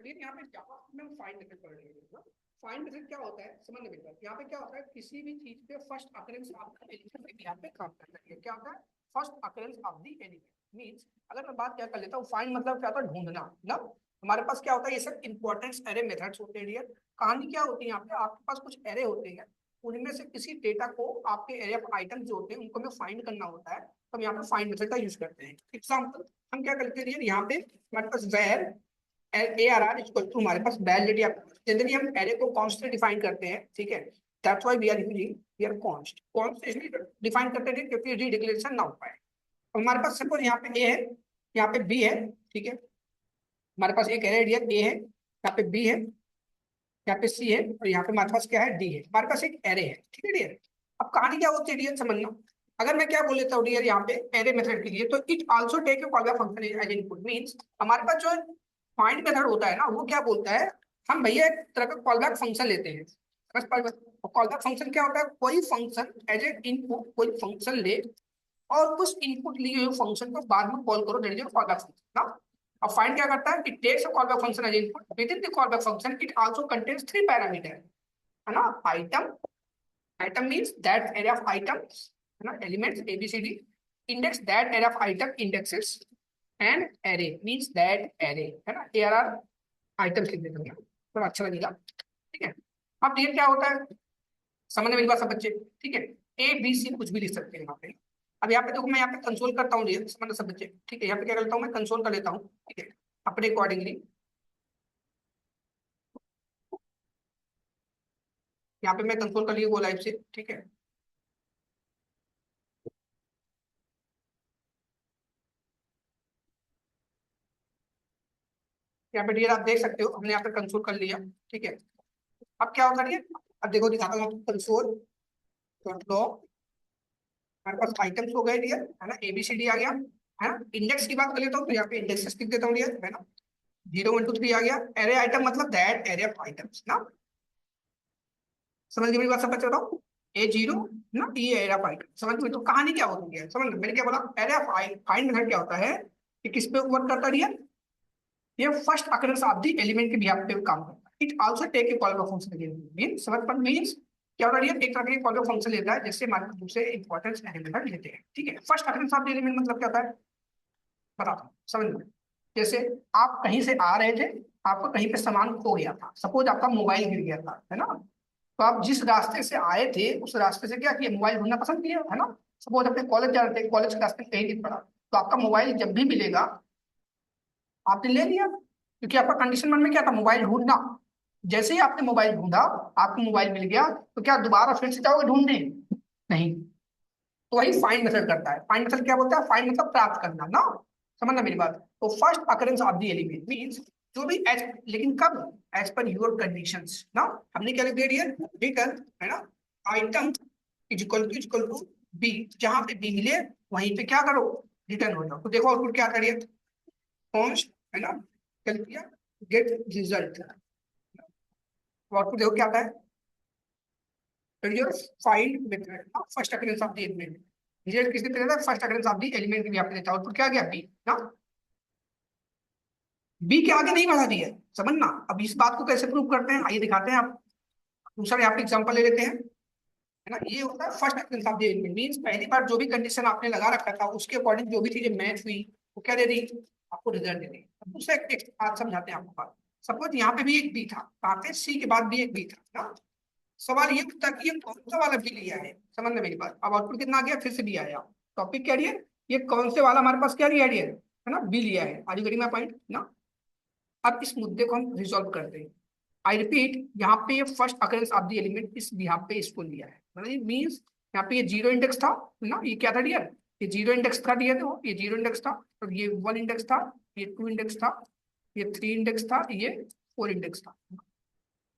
फिर यहाँ पे जावास्क्रिप्ट में हम फाइंड मेथड पढ़ रहे हैं। फाइंड मेथड क्या होता है समझ में मिलता है। यहाँ पे क्या होता है, किसी भी चीज पे first occurrence of the element यहाँ पे काम करना है। क्या होता है, first occurrence of the element means, अगर मैं बात क्या कर लेता हूँ, फाइंड मतलब क्या होता है, ढूंढना ना। हमारे पास क्या होता है, ये सब इंपॉर्टेंट एरे मेथड्स होते हैं। कहानी क्या होती है, यहाँ पे आपके पास कुछ एरे होते हैं, उनमें से किसी डेटा को आपके एरे ऑफ आइटम जो होते हैं उनको हमें फाइंड करना होता है, तो हम यहाँ पे फाइंड मेथड का यूज करते हैं। एग्जाम्पल हम क्या करते हैं, यहाँ पे हमारे पास वेर ARR इक्वल टू हमारे पास वैलिडिटी। जनरली हम एरे को कॉन्स्ट से डिफाइन करते हैं, ठीक है। That's why we are const इसलिए डिफाइन करते हैं क्योंकि रीडिक्लेरेशन ना हो पाए। हमारे पास सपोज यहाँ पे ए है, यहाँ पे बी है, ठीक है। हमारे पास एक एरे दिया ए है, यहाँ पे बी है, यहाँ पे सी है, और यहाँ पे हमारे पास क्या है, डी है। हमारे पास एक एरे है, ठीक है डियर। अब कहानी क्या होती है डियर समझना। अगर मैं क्या बोल लेता हूँ डियर यहाँ पे एरे मेथड के लिए, तो it also take a call function as input means, हमारे पास जो फाइंड मेथड होता है ना, वो क्या बोलता है, हम भैया एक तरह का कॉल बैक फंक्शन लेते हैं। बस कॉल बैक फंक्शन क्या होता है, कोई फंक्शन एज ए इनपुट कोई फंक्शन ले, और उस इनपुट लिए हुए फंक्शन को बाद में कॉल करो, that is callback function ना। अब फाइंड क्या करता है, it takes a callback function as input, within the callback function it also contains three parameter, है ना। Item, item means that array of items, है ना, elements ABCD, index that array of item indexes, and array means that array, है ना। ARR items लिख देते हैं तो अच्छा लगेगा, ठीक है। अब ये क्या होता है, समझ में मेरी बात सब बच्चे, ठीक है। ABC कुछ भी लिख सकते हैं यहाँ पे। अब यहाँ पे देखो, मैं यहाँ पे कंसोल करता हूँ, समझ सब बच्चे, ठीक है। यहाँ पे क्या करता हूँ, मैं कंसोल कर लेता हूँ, ठीक है, अपने अकॉर्डिंगली। यहाँ पे मैं कंसोल कर लिया वो लाइव से, ठीक है। यहाँ पे डियर आप देख सकते हो, हमने यहाँ पे कंसोल कर लिया, ठीक है। अब क्या होगा डियर, अब देखो दिखाता हूँ कंसोल लो, हमारे पास आइटम्स हो गए डियर, है ना, ABCD आ गया, है ना। इंडेक्स की बात कर लेता हूँ तो यहाँ पे इंडेक्सेस लिख देता हूँ डियर, है ना। 0 1 2 3 आ गया। एरे आइटम मतलब दैट एरे ऑफ आइटम्स ना, समझ गए मेरी बात, सब बच्चे बताओ। A0 ना, ये एरे ऑफ आइटम, समझ में। तो कहानी क्या होती है समझ लो, मैंने क्या बोला, एरे ऑफ फाइंड मेथड क्या होता है कि किस पे वर्क करता है ये first occurrence of the element के बिहाफ पे काम करता है। It also take a call function means, समझ पर मींस क्या होता है, एक तरह के कॉल फंक्शन लेता है जैसे हमारे दूसरे इंपॉर्टेंस एलिमेंट लेते हैं, ठीक है। First occurrence of the element मतलब क्या होता है, बताता हूँ समझ में। जैसे आप कहीं से आ रहे थे, आपको कहीं पे सामान खो गया था, सपोज आपका मोबाइल गिर गया था, है ना। तो आप जिस रास्ते से आए थे उस रास्ते से क्या किया, मोबाइल ढूंढना पसंद किया, है ना। सपोज अपने कॉलेज जा रहे थे, कॉलेज के रास्ते में कहीं नहीं पड़ा, तो आपका मोबाइल जब भी मिलेगा आपने ले लिया, क्योंकि आपका कंडीशन मन में क्या था, मोबाइल ढूंढना। जैसे ही आपने मोबाइल ढूंढा, आपको मोबाइल मिल गया, तो क्या दोबारा फिर से जाओगे ढूंढने, नहीं। तो वही फाइंड मेथड करता है। फाइंड मेथड क्या बोलता है, फाइंड मतलब प्राप्त करना ना, समझना मेरी बात। तो first occurrence of the element means जो भी एज, लेकिन कब, एज पर योर कंडीशंस ना। हमने क्या लिख दिया, रिटर्न, है ना, item is equal to B, जहां पे बी मिले वहीं पे क्या करो, रिटर्न हो जाओ। तो देखो आउटपुट क्या करिए, कॉन्स्ट, है ना, क्या लिख दिया, गेट रिजल्ट। आउटपुट देखो क्या आता है, your find method first occurrence of the element. Result किसने देता है, first occurrence of the element के भी आपने देता है। आउटपुट क्या गया, बी ना। बी के आगे नहीं बढ़ा दिया, समझना। अब इस बात को कैसे प्रूव करते हैं, आइए दिखाते हैं। आप दूसरा यहाँ पे एग्जांपल ले लेते हैं, है ना। ये होता है first occurrence of the element means पहली बार जो भी कंडीशन आपने लगा रखा था उसके अकॉर्डिंग जो भी चीजें मैच हुई वो क्या दे दी, आपको रिजल्ट दे दी। अब दूसरा एक बात समझाते हैं आपको बात। सपोज यहाँ पे भी एक बी था, कहाँ पे, सी के बाद भी एक बी था ना। सवाल ये था कि ये कौन सा वाला बी लिया है, समझना मेरी बात। अब आउटपुट कितना आ गया, फिर से बी आया। टॉपिक क्या है, ये कौन से वाला हमारे पास क्या लिया है ना, बी लिया है। आज करेंगे पॉइंट ना। अब इस मुद्दे को हम रिजॉल्व करते हैं। आई रिपीट, यहाँ पे ये first occurrence of the element इस यहाँ पे इसको लिया है, मतलब मींस यहाँ पे ये जीरो इंडेक्स था ना, ये क्या था डियर, ये जीरो इंडेक्स था डियर, तो ये जीरो इंडेक्स था, और ये 1 इंडेक्स था, ये 2 इंडेक्स था, ये 3 इंडेक्स था, ये 4 इंडेक्स था।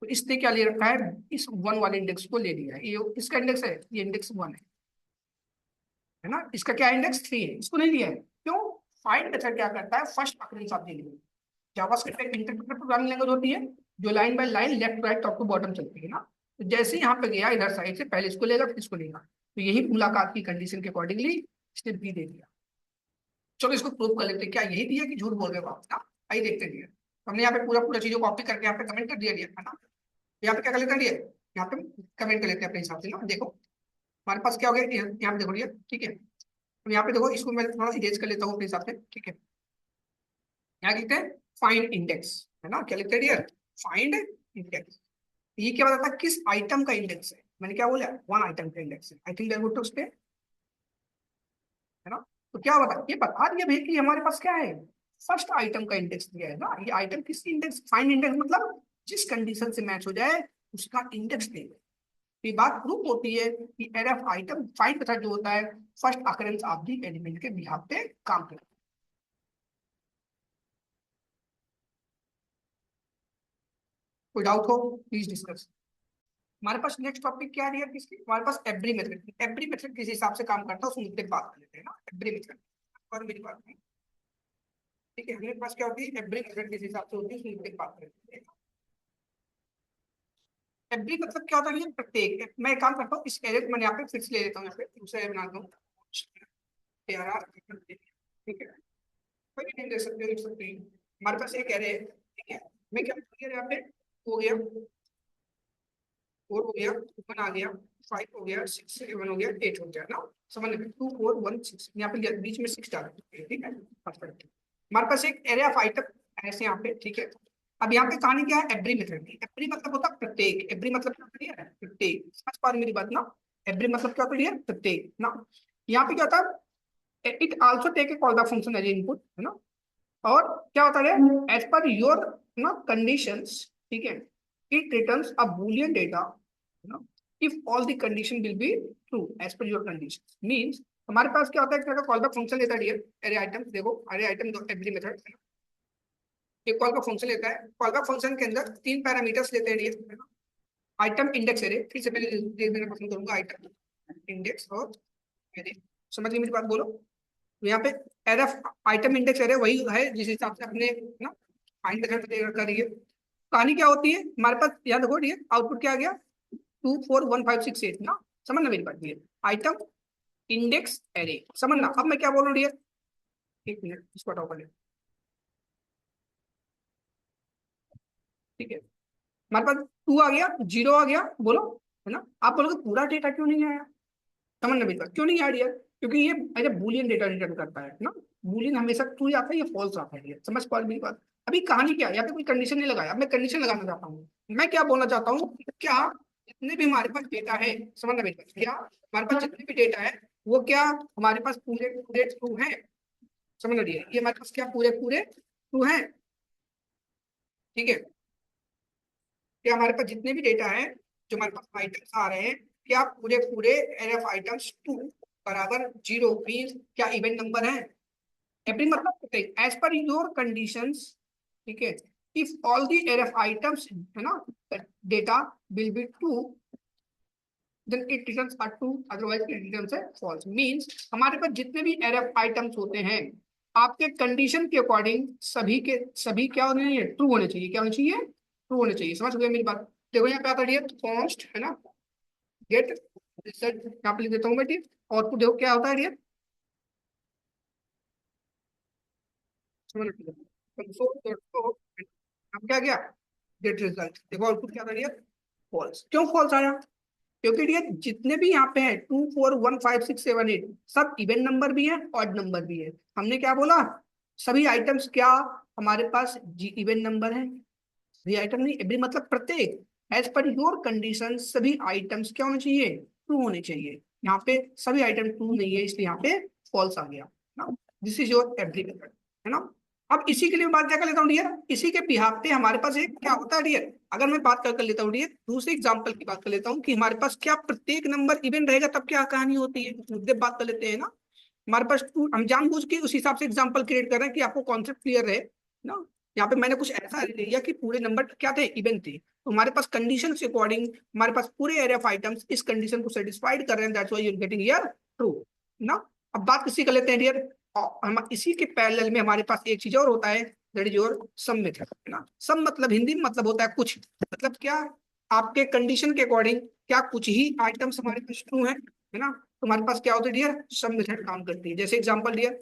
तो इसने क्या ले रखा है, इस 1 वाले इंडेक्स को ले लिया है। ये इसका इंडेक्स है, ये इंडेक्स 1 है ना। इसका क्या इंडेक्स 3 है, इसको नहीं लिया है। क्यों, फाइंड मेथड क्या करता है, first occurrence of the element. JavaScript एक इंटरप्रेटर प्रोग्रामिंग लैंग्वेज होती है जो line by line left right top to bottom चलती है ना। तो जैसे ही यहाँ पे गया इधर साइड से, पहले इसको लेगा फिर इसको लेगा, तो यही मुलाकात की कंडीशन के अकॉर्डिंगली इसने बी दे दिया। चलो इसको प्रूव कर लेते हैं, क्या यही दिया कि झूठ बोल रहे हो आप ना। आइए देखते हैं। हमने यहाँ पे पूरा पूरा चीजों कॉपी करके यहाँ पे कमेंट कर दिया है ना। यहाँ पे क्या कर लेते हैं डियर, यहाँ पे कमेंट कर लेते हैं अपने हिसाब से ना। देखो हमारे पास क्या हो गया, यहाँ पे देखो डियर, ठीक है। तो यहाँ पे देखो, इसको मैं थोड़ा इरेज कर लेता हूँ अपने हिसाब से, ठीक है। यहाँ लिखते हैं फाइंड इंडेक्स, है ना। क्या लिखते हैं डियर, फाइंड इंडेक्स। ये क्या बताता है, किस आइटम का इंडेक्स है। मैंने क्या बोला, वन आइटम का इंडेक्स है। I think there good to stay, है ना। तो क्या बता, ये बता दिया भाई कि हमारे पास क्या है, फर्स्ट आइटम का इंडेक्स दिया है ना। ये आइटम किसकी इंडेक्स, फाइंड इंडेक्स मतलब जिस कंडीशन से मैच हो जाए उसका इंडेक्स देगा। ये बात प्रूफ होती है कि एरफ आइटम फाइंड मेथड जो होता है first occurrence of the element के बिहाफ पे काम करता है। कोई डाउट हो प्लीज डिस्कस। हमारे पास नेक्स्ट टॉपिक क्या है किसकी, हमारे पास एवरी मेथड। एवरी मेथड किस हिसाब से काम करता है उस मुद्दे पर बात कर लेते हैं ना। एवरी मेथड और मेरी बात नहीं, ठीक है। हमारे पास क्या होती है, एवरी मेथड किस हिसाब से होती है उस मुद्दे पर बात कर लेते हैं। एवरी मतलब क्या होता है, ये प्रत्येक। मैं एक काम करता हूँ, इस एरे को मैंने यहाँ पे फिर से ले लेता हूँ, यहाँ पे दूसरा एरे बनाता हूँ, ठीक है। कोई भी नहीं दे सकते, लिख सकते हैं। हमारे पास एक एरे है, ठीक है। मैं क्या करूँ, यहाँ पे हो गया, 4 हो गया, 1 आ गया, 5 हो गया, 6 7 हो गया, 8 हो गया ना। समझ में, 2 4 1 6 यहाँ पे बीच में 6 डाल, ठीक है। हमारे पास एक एरे ऑफ आइटम ऐसे यहाँ पे, ठीक है। अब यहाँ पे कहानी क्या है, एवरी मेथड की। एवरी मतलब होता है प्रत्येक। एवरी मतलब क्या होता है, प्रत्येक। समझ पा रहे मेरी बात ना। एवरी मतलब क्या होता है, प्रत्येक ना। यहाँ पे क्या होता है, it also take a callback function as input, है ना। और क्या होता है, एज पर योर ना कंडीशंस, ठीक है, it returns a boolean data, है ना, if all the condition will be true as per your condition. Means हमारे पास क्या होता है, एक तरह का कॉल बैक फंक्शन लेता है एरे आइटम। देखो अरे आइटम दो एवरी मेथड, एक कॉल का फंक्शन लेता है। कॉल का फंक्शन के अंदर 3 पैरामीटर्स लेते हैं, है ना। आइटम इंडेक्स एरे, फिर से पहले देख देना पसंद करूंगा, आइटम इंडेक्स और एरे। समझ गए मेरी बात, बोलो। तो यहाँ पे एरफ आइटम इंडेक्स एरे वही है जिस हिसाब से अपने ना फाइंड मेथड दे रखा है। कहानी क्या होती है हमारे पास, याद रखो ये आउटपुट क्या आ गया, 2 4 1 5 6 8 ना। समझना मेरी बात, ये आइटम इंडेक्स एरे समझना। अब मैं क्या बोल रहा हूँ, एक मिनट इसको हटाओ पहले, ठीक है। हमारे पास 2 आ गया, 0 आ गया, बोलो, है ना। आप बोलोगे पूरा डेटा क्यों नहीं आया, समझना मेरी बात, क्यों नहीं आया डियर, क्योंकि ये एज बूलियन डेटा रिटर्न करता है ना। बूलियन हमेशा ट्रू आता है या फॉल्स आता है डियर, समझ पा मेरी बात। अभी कहानी क्या है, यहाँ पे कोई कंडीशन नहीं लगाया, अब मैं कंडीशन लगाना चाहता हूँ। मैं क्या बोलना चाहता हूँ, क्या जितने भी हमारे पास डेटा है, समझना मेरी बात, क्या हमारे पास जितने भी डेटा है वो क्या हमारे पास पूरे पूरे ट्रू है। समझ रही है, ये हमारे पास क्या पूरे पूरे ट्रू है, ठीक है। क्या हमारे पास जितने भी डेटा है, जो हमारे पास आइटम्स आ रहे हैं, क्या पूरे पूरे एरे ऑफ आइटम्स 2 बराबर 0 मीन क्या इवेंट नंबर है। एवरी मतलब एज पर योर कंडीशंस, ठीक है। If all the array of items, है ना, data will be true, then it returns are true, otherwise it returns है फॉल्स। मींस हमारे पास जितने भी एरे ऑफ आइटम्स होते हैं आपके कंडीशन के अकॉर्डिंग सभी के सभी क्या होने चाहिए, ट्रू होने चाहिए। क्या होने चाहिए, ट्रू होने चाहिए। समझ गए मेरी बात। देखो यहाँ पे आता है कॉन्स्ट, है ना, गेट रिजल्ट, यहाँ पे लिख देता हूँ मैं, ठीक। आउटपुट देखो क्या होता है डियर, समझ लो, अब क्या गया, गेट रिजल्ट। देखो आउटपुट क्या था डियर, फॉल्स। क्यों फॉल्स आया, क्योंकि डियर जितने भी यहाँ पे हैं 2 4 1 5 6 7 8 सब इवेंट नंबर भी है, ऑड नंबर भी है। हमने क्या बोला, सभी आइटम्स क्या हमारे पास जी इवेंट नंबर है। सभी आइटम नहीं, एवरी मतलब प्रत्येक। एज पर योर कंडीशन सभी आइटम्स क्या होने चाहिए, ट्रू होने चाहिए। यहाँ पे सभी आइटम ट्रू नहीं है, इसलिए यहाँ पे फॉल्स आ गया ना। This is your every method, है ना। अब इसी के लिए मैं बात क्या कर लेता हूँ डियर, इसी के बिहाफ पे हमारे पास एक क्या होता है डियर, अगर मैं बात कर लेता हूँ डियर, दूसरे एग्जांपल की बात कर लेता हूँ कि हमारे पास क्या प्रत्येक नंबर इवेंट रहेगा तब क्या कहानी होती है, मुद्दे बात कर लेते हैं ना। हमारे पास हम जानबूझ के उस हिसाब से एग्जांपल क्रिएट कर रहे हैं कि आपको कॉन्सेप्ट क्लियर रहे ना। यहाँ पे मैंने कुछ ऐसा लिया कि पूरे नंबर क्या थे, इवेंट थे। तो हमारे पास कंडीशन के अकॉर्डिंग हमारे पास पूरे एरिया ऑफ आइटम्स इस कंडीशन को सेटिस्फाइड कर रहे हैं, that's why you are getting here true ना। अब बात किसी कर लेते हैं डियर, हम इसी के पैरेलल में हमारे पास एक चीज और होता है, that is your some method, है ना। सम मतलब हिंदी में मतलब होता है कुछ, मतलब क्या आपके कंडीशन के अकॉर्डिंग क्या कुछ ही आइटम्स हमारे पास ट्रू है ना। तो हमारे पास क्या होता है डियर, सम मेथड काम करती है। जैसे एग्जांपल डियर,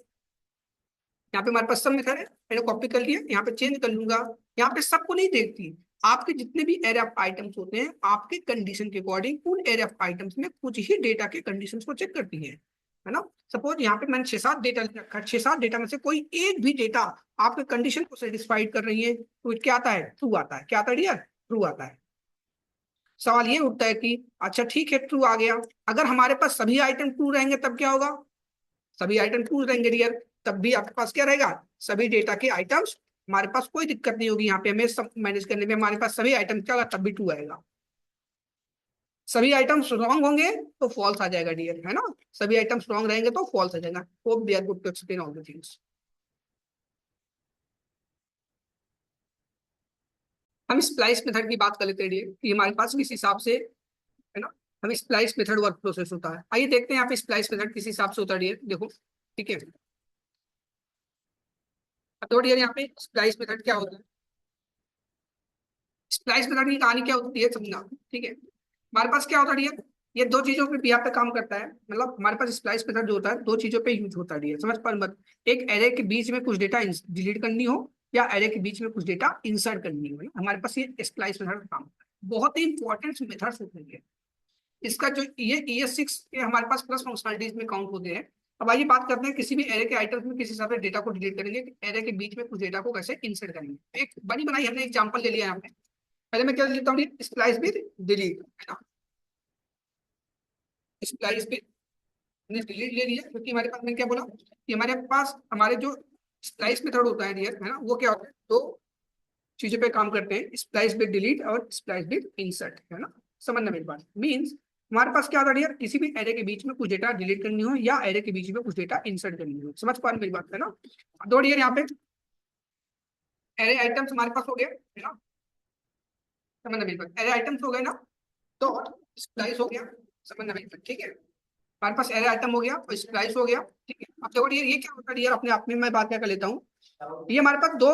यहाँ पे हमारे पास सब मेथड है, मैंने कॉपी कर लिया, यहाँ पे चेंज कर लूंगा। यहाँ पे सबको नहीं देखती, आपके जितने भी एरे ऑफ आइटम्स होते हैं आपके कंडीशन के अकॉर्डिंग उन एरे ऑफ आइटम्स में कुछ ही डेटा के कंडीशंस को चेक करती है ना। सपोज यहाँ पे मैंने 6-7 डेटा रखा, 6-7 डेटा में से कोई एक भी डेटा आपके कंडीशन को सेटिस्फाइड कर रही है तो क्या आता है, ट्रू आता है। क्या आता है डियर, ट्रू आता है। सवाल ये उठता है कि अच्छा ठीक है ट्रू आ गया, अगर हमारे पास सभी आइटम ट्रू रहेंगे तब क्या होगा, सभी आइटम ट्रू रहेंगे डियर, तब भी आपके पास क्या रहेगा, सभी डेटा के आइटम्स, हमारे पास कोई दिक्कत नहीं होगी यहाँ पे हमें सब मैनेज करने में, हमारे पास सभी आइटम क्या होगा, तब भी ट्रू आएगा। सभी आइटम्स रॉन्ग होंगे तो फॉल्स आ जाएगा डियर, है ना। सभी आइटम्स रॉन्ग रहेंगे तो फॉल्स आ जाएगा। Hope they are good to explain all the things. हम स्प्लाइस मेथड की बात कर लेते हैं डियर, कि हमारे पास किस हिसाब से, है ना, हम स्प्लाइस मेथड वर्क प्रोसेस होता है। आइए देखते हैं यहाँ पे स्प्लाइस मेथड किस हिसाब से होता है डियर, देखो ठीक है। तो डियर यहाँ पे स्प्लाइस मेथड क्या होता है, स्प्लाइस मेथड की कहानी क्या होती है समझना, ठीक है। हमारे पास क्या होता है डियर, ये दो चीजों पे भी यहाँ पे काम करता है, मतलब हमारे पास स्प्लाइस मेथड जो होता है दो चीजों पे यूज होता है डियर, समझ पर मत। एक एरे के बीच में कुछ डेटा डिलीट करनी हो, या एरे के बीच में कुछ डेटा इंसर्ट करनी हो, हमारे पास ये स्प्लाइस मेथड काम होता है। बहुत ही इंपॉर्टेंट मेथड्स होते हैं इसका, जो ये ES6 के हमारे पास प्लस फंक्शनलिटीज में काउंट होते हैं। अब आइए बात करते हैं किसी भी एरे के आइटम्स में किस हिसाब से डेटा को डिलीट करेंगे, एरे के बीच में कुछ डेटा को कैसे इंसर्ट करेंगे। एक बनी बनाई हमने एग्जांपल ले लिया यहाँ पे, पहले मैं क्या लिखता हूँ, स्प्लाइस विद डिलीट, है ना। स्प्लाइस विद, हमने डिलीट ले लिया क्योंकि हमारे पास, मैंने क्या बोला कि हमारे पास हमारे जो स्प्लाइस मेथड होता है डियर, है ना, वो क्या होता है, दो चीजों पे काम करते हैं, स्प्लाइस विद डिलीट और स्प्लाइस विद इंसर्ट, है ना। समझना मेरी बात, मीन्स हमारे पास क्या होता है डियर, किसी भी एरे के बीच में कुछ डेटा डिलीट करनी हो या एरे के बीच में कुछ डेटा इंसर्ट करनी हो, समझ पा रहे मेरी बात, है ना। दो डियर यहाँ पे एरे आइटम्स हमारे पास हो गए, है ना। समझना मेरी बात, एरे आइटम्स हो गए ना, तो स्प्लाइस हो गया, समझना मेरी बात, ठीक है। हमारे पास एरे आइटम हो गया और स्प्लाइस हो गया, ठीक है। अब देखो डियर ये क्या होता है डियर, अपने आप में मैं बात क्या कर लेता हूँ, ये हमारे पास दो,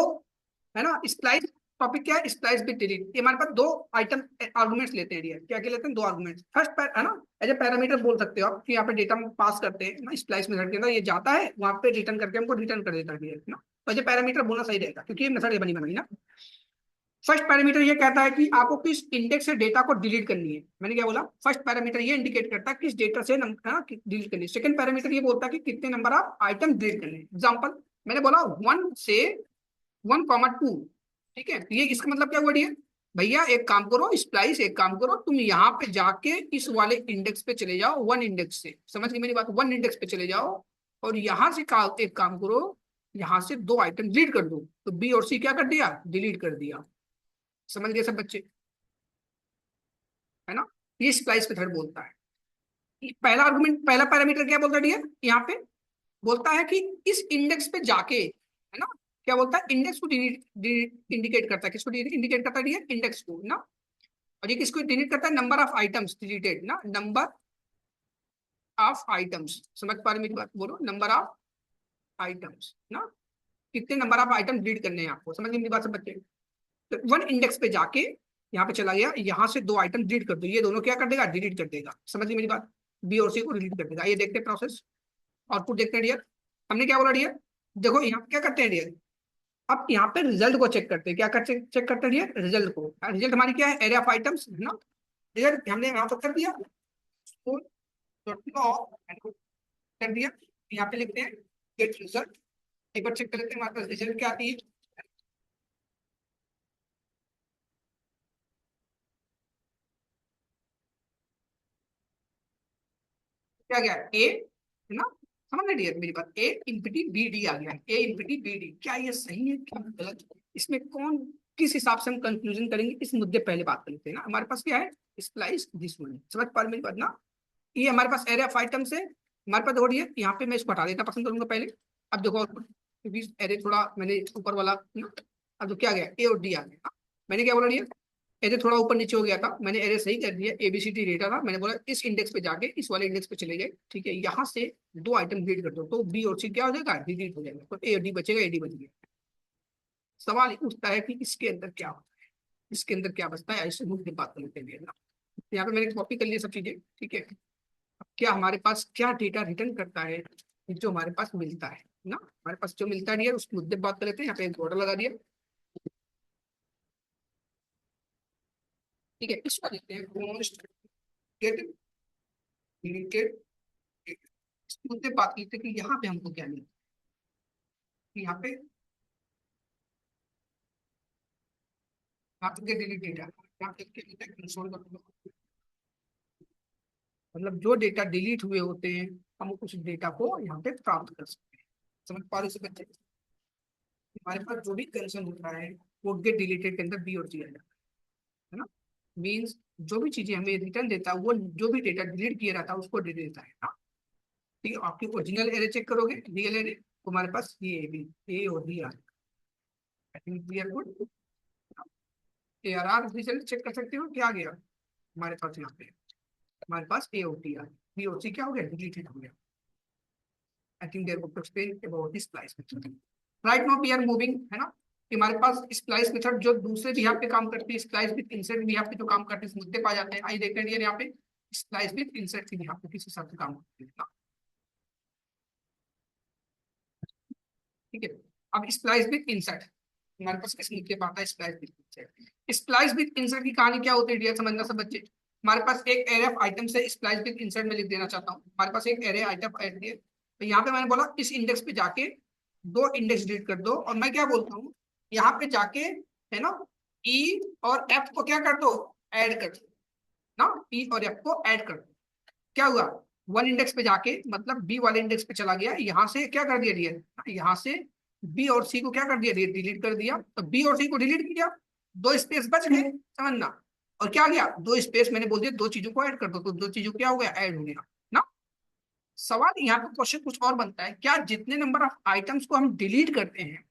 है ना, स्प्लाइस टॉपिक क्या है, स्प्लाइस विद डिलीट, ये हमारे पास दो आइटम आर्गुमेंट्स लेते हैं डियर, क्या क्या लेते हैं, दो आर्गुमेंट्स। फर्स्ट है ना, एज ए पैरामीटर बोल सकते हो आप कि यहाँ पे डेटा पास करते हैं ना, स्प्लाइस मेथड के अंदर ये जाता है वहां पे रिटर्न करके हमको रिटर्न कर देता है डियर, ना। तो एज ए पैरामीटर बोलना सही रहेगा क्योंकि ये मेथड ये बनी बनाई ना। फर्स्ट पैरामीटर ये कहता है कि आपको किस इंडेक्स से डेटा को डिलीट करनी है, मैंने क्या बोला, फर्स्ट पैरामीटर ये इंडिकेट करता है किस डेटा से डिलीट करनी है। सेकंड पैरामीटर ये बोलता है कि कितने नंबर ऑफ आइटम डिलीट करने हैं। एग्जांपल मैंने बोला 1 से 1,2, ठीक है। ये इसका मतलब क्या हुआ डियर, भैया एक काम करो स्प्लाइस, एक काम करो तुम यहाँ पे जाके इस वाले इंडेक्स पे चले जाओ, 1 इंडेक्स से, समझ गई मेरी बात, 1 इंडेक्स पे चले जाओ और यहाँ से एक काम करो, यहाँ से दो आइटम डिलीट कर दो। तो बी और सी क्या कर दिया, डिलीट कर दिया। समझ गए सब बच्चे, है ना। ये स्प्लाइस मेथड बोलता है। पहला आर्गुमेंट, पहला पैरामीटर क्या बोलता है डियर, यहाँ पे बोलता है कि इस इंडेक्स पे जाके, है ना, क्या बोलता है, इंडेक्स को इंडिकेट करता है, किसको इंडिकेट करता है डियर, इंडेक्स को ना। और ये किसको डिलीट करता है, नंबर ऑफ आइटम्स डिलीटेड ना, नंबर ऑफ आइटम्स, समझ पा रहे मेरी बात, बोलो नंबर ऑफ आइटम्स ना, कितने नंबर ऑफ आइटम डिलीट करने हैं आपको, समझ मेरी बात सब बच्चे। तो 1 इंडेक्स पे जाके यहाँ पे चला गया, यहाँ से दो आइटम डिलीट कर दो, ये दोनों क्या कर देगा, डिलीट कर देगा, समझ गई मेरी बात, बी और सी को डिलीट कर देगा। ये देखते हैं प्रोसेस, आउटपुट देखते हैं डियर। हमने क्या बोला डियर, देखो यहाँ पे क्या करते हैं डियर, अब यहाँ पे रिजल्ट को चेक करते हैं, क्या करते चेक करते हैं डियर, रिजल्ट को। रिजल्ट हमारी क्या है, एरिया ऑफ आइटम्स, है ना। रिजल्ट हमने यहाँ पर कर दिया, कर दिया, यहाँ पे लिखते हैं गेट रिजल्ट। एक बार चेक कर लेते हैं हमारे पास रिजल्ट क्या आती है, क्या गया ए, है ना। समझ रहे डियर मेरी बात, ए इंपिटी बी डी आ गया, ए इंपिटी बी डी, क्या ये सही है क्या गलत, इसमें कौन किस हिसाब से हम कंक्लूजन करेंगे, इस मुद्दे पहले बात कर लेते हैं ना। हमारे पास क्या है, स्प्लाइस दिस वन, समझ पा रहे मेरी बात ना। ये हमारे पास एरिया ऑफ आइटम से हमारे पास हो रही है, यहाँ पे मैं इसको हटा देना पसंद करूंगा पहले। अब देखो क्योंकि एरे थोड़ा मैंने ऊपर वाला ना, अब तो क्या गया, ए और डी आ गया। मैंने क्या बोला डियर, एरे थोड़ा ऊपर नीचे हो गया था, मैंने एरे सही कर दिया, ABCD डेटा था, मैंने बोला इस इंडेक्स पे जाके इस वाले इंडेक्स पे चले गए, ठीक है, यहाँ से दो आइटम डिलीट कर दो तो बी और सी क्या हो जाएगा, डिलीट हो जाएगा, तो ए और डी बचेगा, ए डी बच गया। सवाल उठता है कि इसके अंदर क्या होता है, इसके अंदर क्या बचता है, ऐसे मुद्दे बात कर लेते हैं ना। यहाँ पे मैंने कॉपी कर लिया सब चीजें, ठीक है। अब क्या हमारे पास क्या डेटा रिटर्न करता है, जो हमारे पास मिलता है, ना। हमारे पास जो मिलता नहीं है उस मुद्दे पर बात कर लेते हैं। यहाँ पे एक बॉर्डर लगा दिया, ठीक है। इसको देखते हैं कॉन्स्ट गेट डिलीटेड। इस मुद्दे पर बात करते हैं कि यहाँ पे हमको क्या मिलता है। यहाँ पे आपके डिलीट डेटा, यहाँ पे कंसोल कर दो। मतलब जो डेटा डिलीट हुए होते हैं हम उस डेटा को यहाँ पे प्राप्त कर सकते हैं। समझ पा रहे से बच्चे। हमारे पास जो भी कंसर्न होता है वो गेट डिलीटेड के अंदर बी और सी आ जाता है ना। मीन्स जो भी चीजें हमें रिटर्न देता है वो जो भी डेटा डिलीट किया रहता है उसको दे देता है ना। ठीक है, आपकी ओरिजिनल एरे चेक करोगे, रियल एरे, तो हमारे पास ये भी ए और बी आ जाएगा। I think we are good. ARR result check कर सकते हो क्या आ गया हमारे पास। यहाँ पे हमारे पास AOTR, BOC क्या हो गया, डिलीटेड हो गया। I think there would explain about this splice method. Right now we are moving, है ना, कि हमारे पास स्प्लाइस मेथड जो दूसरे भी यहाँ पे काम करती है, स्प्लाइस विद इंसर्ट भी यहाँ पे जो काम करते हैं इस मुद्दे पा जाते हैं। आई देख रहे हैं यहाँ पे स्प्लाइस विद इंसर्ट भी यहाँ पे किस हिसाब से काम करते हैं। ठीक है, अब स्प्लाइस विद इंसर्ट हमारे पास किस मुद्दे पर आता है, splice with insert. Splice with insert की कहानी क्या होती है डियर, समझना सब बच्चे। हमारे पास एक एरे ऑफ आइटम से स्प्लाइस विद इंसर्ट में लिख देना चाहता हूँ। हमारे पास एक एरे आइटम ऐड दिए, तो यहाँ पे मैंने बोला इस इंडेक्स पे जाके दो इंडेक्स डिलीट कर दो, और मैं क्या बोलता हूँ यहाँ पे जाके, है ना, ई और एफ को क्या कर दो, ऐड कर दो ना। ई और एफ को ऐड कर दो। क्या हुआ, वन इंडेक्स पे जाके मतलब बी वाले इंडेक्स पे चला गया, यहाँ से क्या कर दिया डियर, यहाँ से बी और सी को क्या कर दिया, डिलीट कर दिया। तो बी और सी को डिलीट किया, दो स्पेस बच गए, समझना। और क्या गया, दो स्पेस मैंने बोल दिया दो चीजों को ऐड कर दो, तो दो चीजों क्या हो गया, ऐड हो गया ना। सवाल यहाँ पे क्वेश्चन कुछ और बनता है, क्या जितने नंबर ऑफ आइटम्स को हम डिलीट करते हैं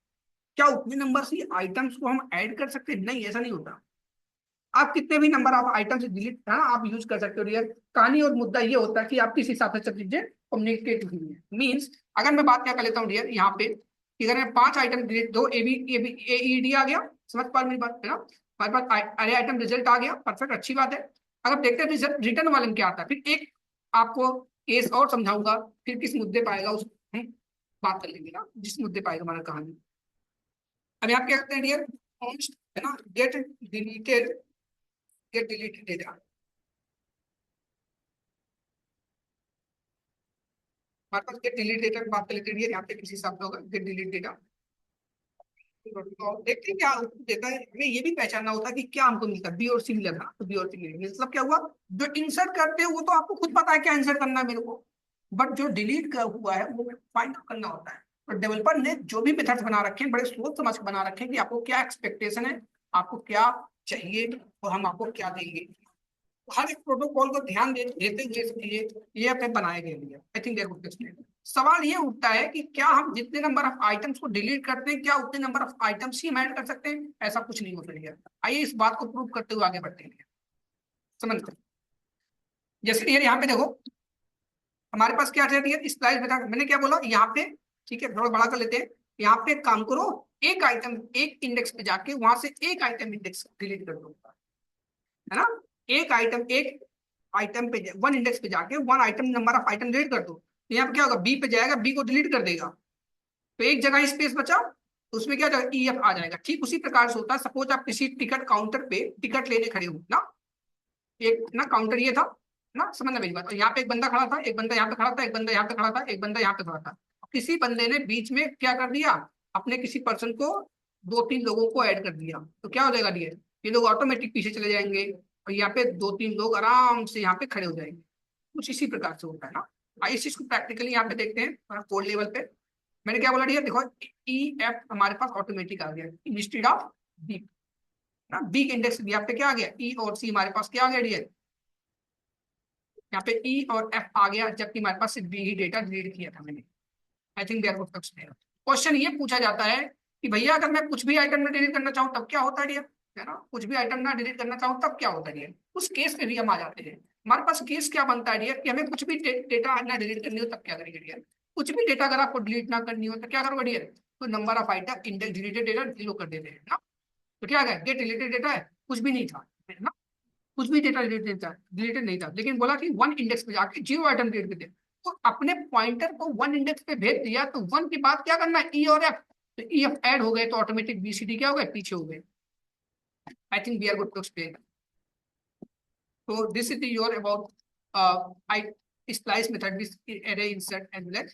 क्या उतने नंबर से आइटम्स को हम ऐड कर सकते हैं? नहीं, ऐसा नहीं होता। आप कितने भी नंबर ऑफ आइटम्स डिलीट है ना आप यूज कर सकते हो डियर। कहानी और मुद्दा ये होता है कि आप किस हिसाब से सब चीजें कम्युनिकेट हुई है। मीन्स अगर मैं बात क्या कर लेता हूँ डियर यहाँ पे कि अगर मैं 5 आइटम डिलीट दो, AED आ गया, समझ पा रहे मेरी बात, है ना। हमारे पास अरे आइटम रिजल्ट आ गया, परफेक्ट, अच्छी बात है। अगर देखते हैं रिजल्ट रिटर्न वाले में क्या आता है, फिर एक आपको केस और समझाऊंगा, फिर किस मुद्दे पाएगा उस बात कर लेंगे ना, जिस मुद्दे पाएगा हमारा कहानी। अब यहाँ क्या करते हैं डियर, है ना, गेट डिलीटेड डेटा। हमारे पास गेट डिलीट डेटा की बात कर लेते हैं, यहाँ पे किसी हिसाब से होगा गेट डिलीट डेटा। तो देखते हैं क्या आउटपुट देता है। हमें ये भी पहचानना होता है कि क्या हमको मिलता है, बी और सी मिला था, तो बी और सी मिलेगा, मतलब क्या हुआ, जो इंसर्ट करते हैं वो तो आपको खुद पता है क्या इंसर्ट करना है मेरे को, बट जो डिलीट कर हुआ है वो फाइंड करना होता है। तो डेवलपर ने जो भी मेथड्स बना रखे हैं बड़े सोच समझ के बना रखे हैं कि आपको क्या एक्सपेक्टेशन है, आपको क्या चाहिए, और हम आपको क्या देंगे। हर एक प्रोटोकॉल को ध्यान देते हुए समझिए ये अपने बनाए गए लिए। I think there good question. सवाल ये उठता है कि क्या हम जितने नंबर ऑफ आइटम्स को डिलीट करते हैं क्या उतने नंबर ऑफ आइटम्स ही हम ऐड कर सकते हैं? ऐसा कुछ नहीं हो सकता। आइए इस बात को प्रूव करते हुए आगे बढ़ते हैं, समझते हैं। जैसे ये यहाँ पे देखो हमारे पास क्या रहती है स्प्लाइस बता, मैंने क्या बोला यहाँ पे, ठीक है, थोड़ा बड़ा कर लेते हैं। यहाँ पे एक काम करो, एक आइटम एक इंडेक्स पे जाके वहां से एक आइटम इंडेक्स डिलीट कर दो, है ना। एक आइटम पे वन इंडेक्स पे जाके one item number of item delete कर दो, तो यहाँ पे क्या होगा, बी पे जाएगा, बी को डिलीट कर देगा, तो एक जगह स्पेस बचा, तो उसमें क्या जाएगा, EF आ जाएगा। ठीक उसी प्रकार से होता है, सपोज आप किसी टिकट काउंटर पे टिकट लेने खड़े हो ना, एक ना काउंटर ये था ना, समझना मेरी बात। और यहाँ पे एक बंदा खड़ा था, एक बंदा यहाँ पे खड़ा था, एक बंदा यहाँ पे खड़ा था, एक बंदा यहाँ पे खड़ा था। किसी बंदे ने बीच में क्या कर दिया, अपने किसी पर्सन को 2-3 लोगों को ऐड कर दिया, तो क्या हो जाएगा ये लोग ऑटोमेटिक पीछे चले जाएंगे, और यहाँ पे 2-3 लोग आराम से यहाँ पे खड़े हो जाएंगे। कुछ इसी प्रकार से होता है ना। आइए इस चीज को प्रैक्टिकली यहाँ पे देखते हैं कोड लेवल पे। मैंने क्या बोला डियर, देखो EF हमारे पास ऑटोमेटिक आ गया इंस्टेड ऑफ बी ना, बी के इंडेक्स यहाँ पे क्या आ गया, E और C हमारे पास क्या आ गया डियर, यहाँ पे E और F आ गया, जबकि हमारे पास सिर्फ बी ही डेटा डिलीट किया था मैंने। आई थिंक देयर क्वेश्चन ये पूछा जाता है कि भैया अगर मैं कुछ भी आइटम ना डिलीट करना चाहूँ तब क्या होता है डियर, है ना, कुछ भी आइटम ना डिलीट करना चाहूँ तब क्या होता है डियर। उस केस में भी हम आ जाते हैं। हमारे पास केस क्या बनता है डियर कि हमें कुछ भी डेटा ना डिलीट करनी हो तब क्या करेंगे डियर। कुछ भी डेटा अगर आपको डिलीट ना करनी हो तो क्या करोगे डियर, तो number of item index deleted data zero कर देते हैं ना। तो क्या है, गेट डिलीटेड डेटा है, कुछ भी नहीं था, है ना, कुछ भी डेटा डिलीटेड नहीं था, लेकिन बोला कि वन इंडेक्स पे जाके 0 आइटम डिलीट कर दे। तो अपने पॉइंटर को 1 इंडेक्स पे भेज दिया, तो 1 के बाद क्या करना है, ई और एफ, तो ई एफ ऐड हो गए तो ऑटोमेटिक बीसीडी क्या हो गए, पीछे हो गए। I think we are good to explain. So this is your about I splice method with array insert and let